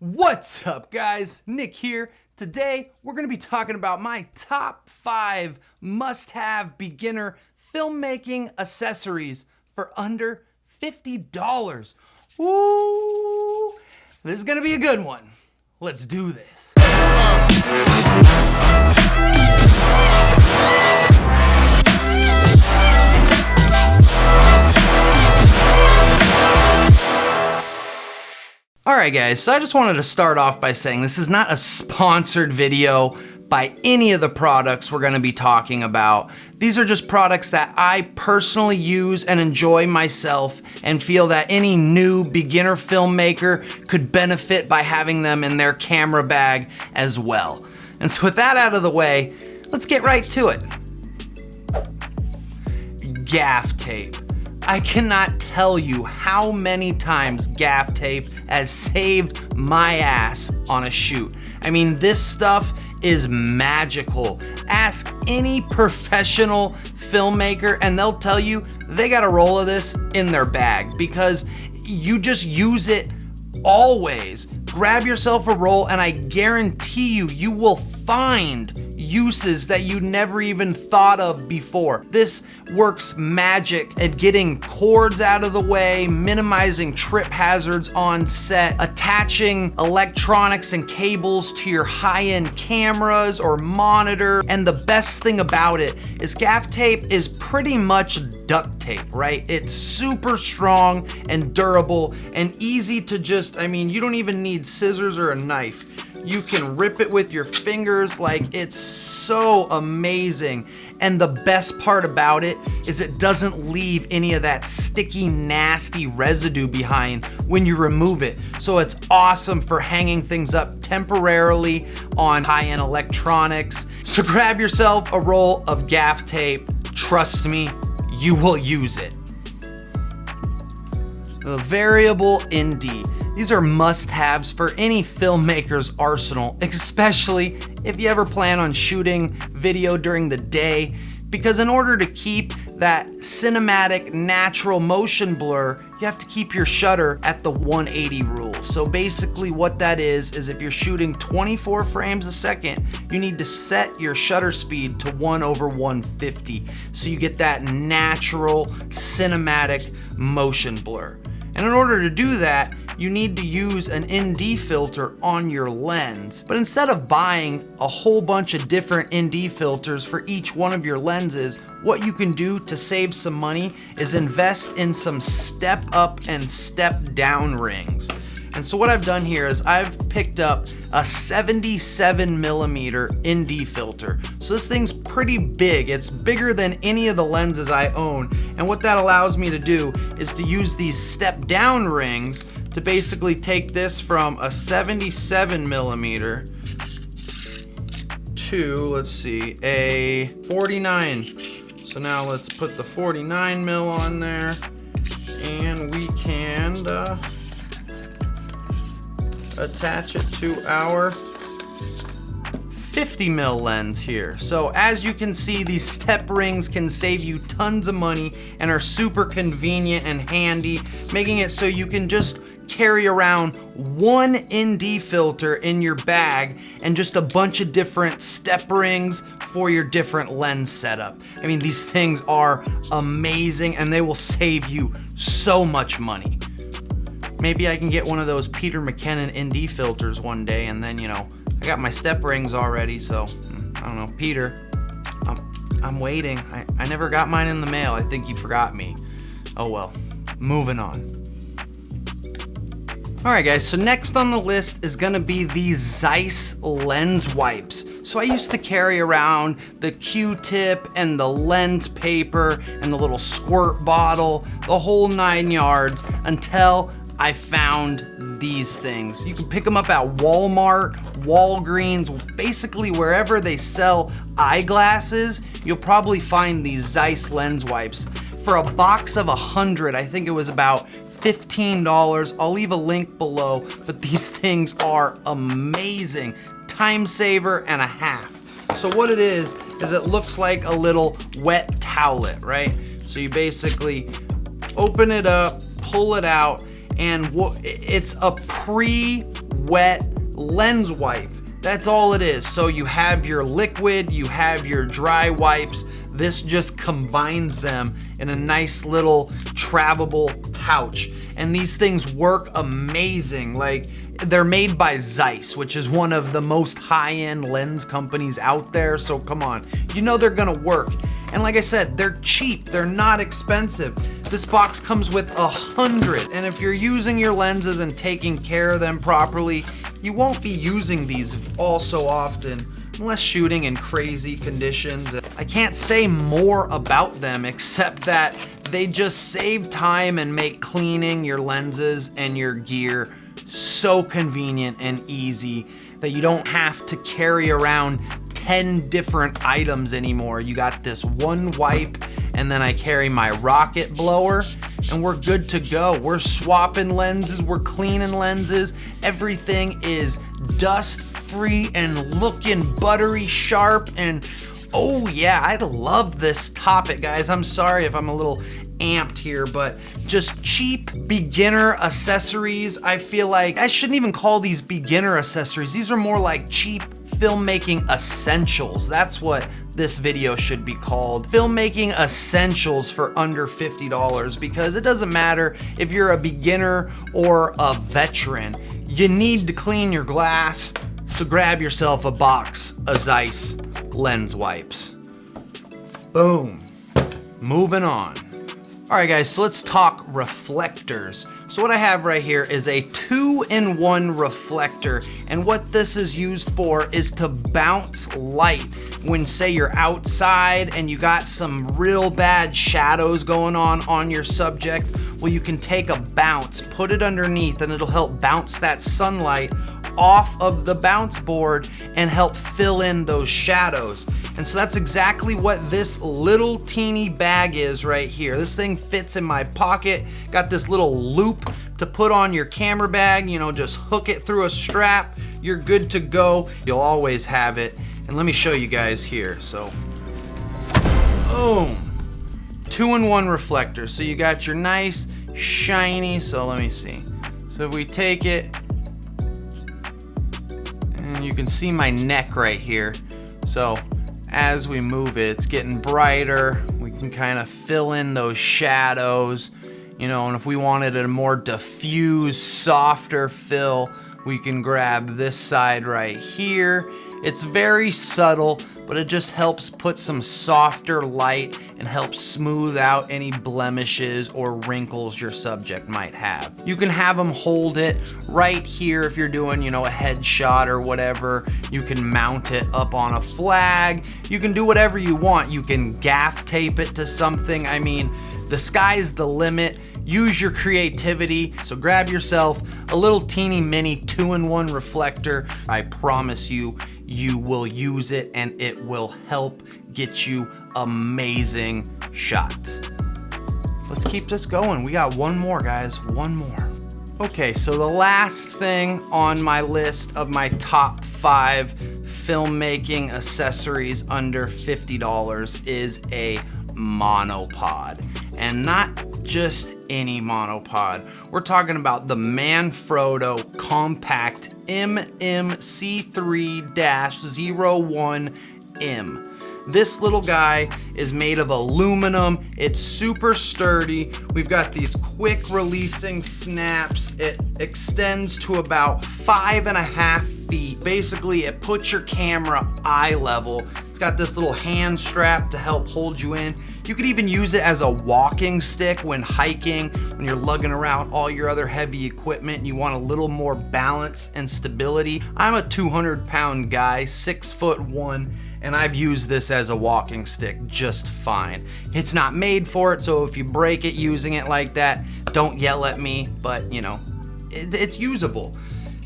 What's up, guys? Nick here. Today, we're going to be talking about my top 5 must-have beginner filmmaking accessories for under $50. Ooh, this is going to be a good one. Let's do this. Alright guys, so I just wanted to start off by saying this is not a sponsored video by any of the products we're going to be talking about. These are just products that I personally use and enjoy myself and feel that any new beginner filmmaker could benefit by having them in their camera bag as well. And so with that out of the way, let's get right to it. Gaff tape. I cannot tell you how many times gaff tape has saved my ass on a shoot. I mean, this stuff is magical. Ask any professional filmmaker and they'll tell you they got a roll of this in their bag because you just use it always. Grab yourself a roll and I guarantee you will find uses that you never even thought of before. This works magic at getting cords out of the way, minimizing trip hazards on set, attaching electronics and cables to your high-end cameras or monitor. And the best thing about it is gaff tape is pretty much duct tape, right? It's super strong and durable and easy to just, you don't even need scissors or a knife. You can rip it with your fingers, like it's so amazing. And the best part about it is it doesn't leave any of that sticky, nasty residue behind when you remove it. So it's awesome for hanging things up temporarily on high-end electronics. So grab yourself a roll of gaff tape. Trust me, you will use it. The variable ND. These are must-haves for any filmmaker's arsenal, especially if you ever plan on shooting video during the day, because in order to keep that cinematic natural motion blur, you have to keep your shutter at the 180 rule. So basically what that is if you're shooting 24 frames a second, you need to set your shutter speed to 1/150 so you get that natural cinematic motion blur. And in order to do that, you need to use an ND filter on your lens. But instead of buying a whole bunch of different ND filters for each one of your lenses, what you can do to save some money is invest in some step up and step down rings. And so what I've done here is I've picked up a 77mm ND filter. So this thing's pretty big. It's bigger than any of the lenses I own. And what that allows me to do is to use these step down rings to basically take this from a 77mm to, let's see, a 49. So now let's put the 49mm on there and we can attach it to our 50mm lens here. So as you can see, these step rings can save you tons of money and are super convenient and handy, making it so you can just carry around one ND filter in your bag and just a bunch of different step rings for your different lens setup. I mean, these things are amazing and they will save you so much money. Maybe I can get one of those Peter McKinnon ND filters one day and then, I got my step rings already, so I don't know, Peter, I'm waiting. I never got mine in the mail. I think you forgot me. Oh well, moving on. Alright guys, so next on the list is gonna be these Zeiss lens wipes. So I used to carry around the Q-tip and the lens paper and the little squirt bottle, the whole 9 yards, until I found these things. You can pick them up at Walmart, Walgreens, basically wherever they sell eyeglasses, you'll probably find these Zeiss lens wipes. For a box of 100, I think it was about $15. I'll leave a link below, but these things are amazing. Time saver and a half. So what it is it looks like a little wet towelette, right? So you basically open it up, pull it out, and it's a pre wet lens wipe. That's all it is. So you have your liquid, you have your dry wipes. This just combines them in a nice little travelable pouch. And these things work amazing. Like, they're made by Zeiss, which is one of the most high-end lens companies out there. So come on, you know they're gonna work. And like I said, they're cheap, they're not expensive. This box comes with 100. And if you're using your lenses and taking care of them properly, you won't be using these all so often, unless shooting in crazy conditions. I can't say more about them except that they just save time and make cleaning your lenses and your gear so convenient and easy that you don't have to carry around 10 different items anymore. You got this one wipe, and then I carry my rocket blower, and we're good to go. We're swapping lenses, we're cleaning lenses. Everything is dust free and looking buttery sharp. And oh yeah, I love this topic, guys. I'm sorry if I'm a little amped here, but just cheap beginner accessories. I feel like I shouldn't even call these beginner accessories. These are more like cheap filmmaking essentials. That's what this video should be called. Filmmaking essentials for under $50, because it doesn't matter if you're a beginner or a veteran. You need to clean your glass, so grab yourself a box of Zeiss lens wipes. Boom. Moving on. All right, guys, so let's talk reflectors. So what I have right here is a 2-in-1 reflector, and what this is used for is to bounce light. When, say, you're outside and you got some real bad shadows going on your subject, well, you can take a bounce, put it underneath, and it'll help bounce that sunlight off of the bounce board and help fill in those shadows. And so that's exactly what this little teeny bag is right here. This thing fits in my pocket, got this little loop to put on your camera bag, you know, just hook it through a strap, you're good to go. You'll always have it. And let me show you guys here. So, boom, 2-in-1 reflector. So you got your nice, shiny, so let me see. So if we take it, and you can see my neck right here. So as we move it, it's getting brighter. We can kind of fill in those shadows, you know, and if we wanted a more diffuse, softer fill, we can grab this side right here. It's very subtle, but it just helps put some softer light and helps smooth out any blemishes or wrinkles your subject might have. You can have them hold it right here if you're doing, you know, a headshot or whatever. You can mount it up on a flag. You can do whatever you want. You can gaff tape it to something. I mean, the sky's the limit. Use your creativity. So grab yourself a little teeny mini 2-in-1 reflector. I promise you, you will use it and it will help get you amazing shots. Let's keep this going. We got one more, guys, one more. Okay, so the last thing on my list of my top 5 filmmaking accessories under $50 is a monopod. And not just any monopod. We're talking about the Manfrotto Compact MMC3-01M. This little guy is made of aluminum. It's super sturdy. We've got these quick releasing snaps. It extends to about 5.5 feet. Basically, it puts your camera eye level. It's got this little hand strap to help hold you in. You could even use it as a walking stick when hiking, when you're lugging around all your other heavy equipment and you want a little more balance and stability. I'm a 200-pound guy, 6'1", and I've used this as a walking stick just fine. It's not made for it, so if you break it using it like that, don't yell at me, but you know, it's usable.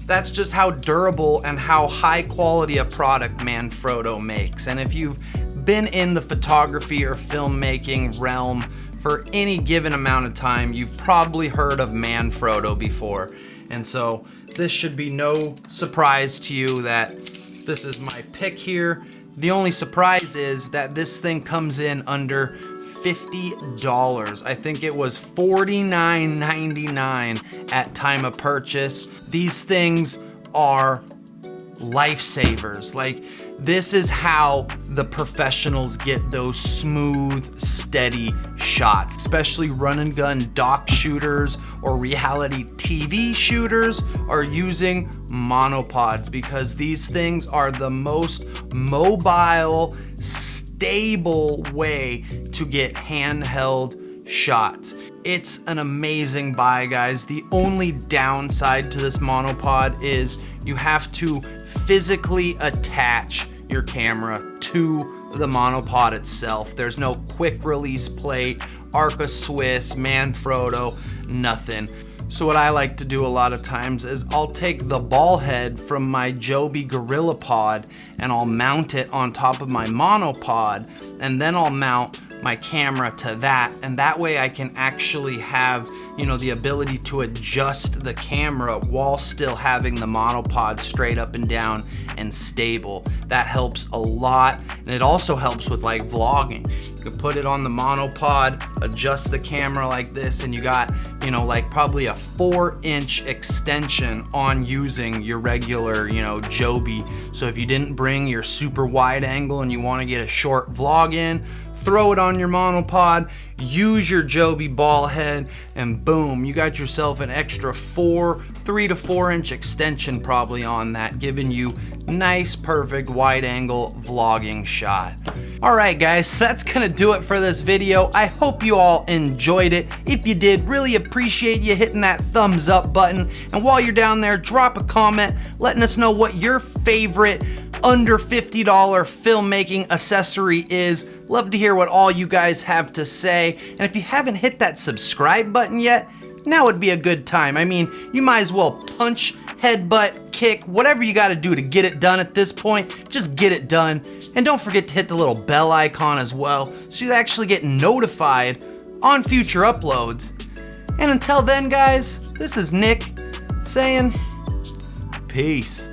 That's just how durable and how high quality a product Manfrotto makes. And if you've been in the photography or filmmaking realm for any given amount of time, you've probably heard of Manfrotto before. And so this should be no surprise to you that this is my pick here. The only surprise is that this thing comes in under $50. I think it was $49.99 at time of purchase. These things are lifesavers. Like, this is how the professionals get those smooth, steady shots, especially run and gun doc shooters or reality TV shooters are using monopods, because these things are the most mobile, stable way to get handheld shots. It's an amazing buy, guys. The only downside to this monopod is you have to physically attach your camera to the monopod itself. There's no quick release plate, Arca Swiss, Manfrotto, nothing. So what I like to do a lot of times is I'll take the ball head from my Joby GorillaPod and I'll mount it on top of my monopod, and then I'll mount my camera to that, and that way I can actually have, you know, the ability to adjust the camera while still having the monopod straight up and down and stable. That helps a lot, and it also helps with like vlogging. You can put it on the monopod, adjust the camera like this, and you got, you know, like probably a 4-inch extension on using your regular, you know, Joby. So if you didn't bring your super wide angle and you want to get a short vlog in, throw it on your monopod, use your Joby ball head, and boom, you got yourself an extra 3 to 4 inch extension probably on that, giving you nice, perfect wide angle vlogging shot. All right, guys, that's gonna do it for this video. I hope you all enjoyed it. If you did, really appreciate you hitting that thumbs up button. And while you're down there, drop a comment letting us know what your favorite under $50 filmmaking accessory is. Love to hear what all you guys have to say. And if you haven't hit that subscribe button yet, now would be a good time. I mean, you might as well punch, headbutt, kick, whatever you gotta do to get it done at this point, just get it done. And don't forget to hit the little bell icon as well, so you actually get notified on future uploads. And until then, guys, this is Nick saying peace.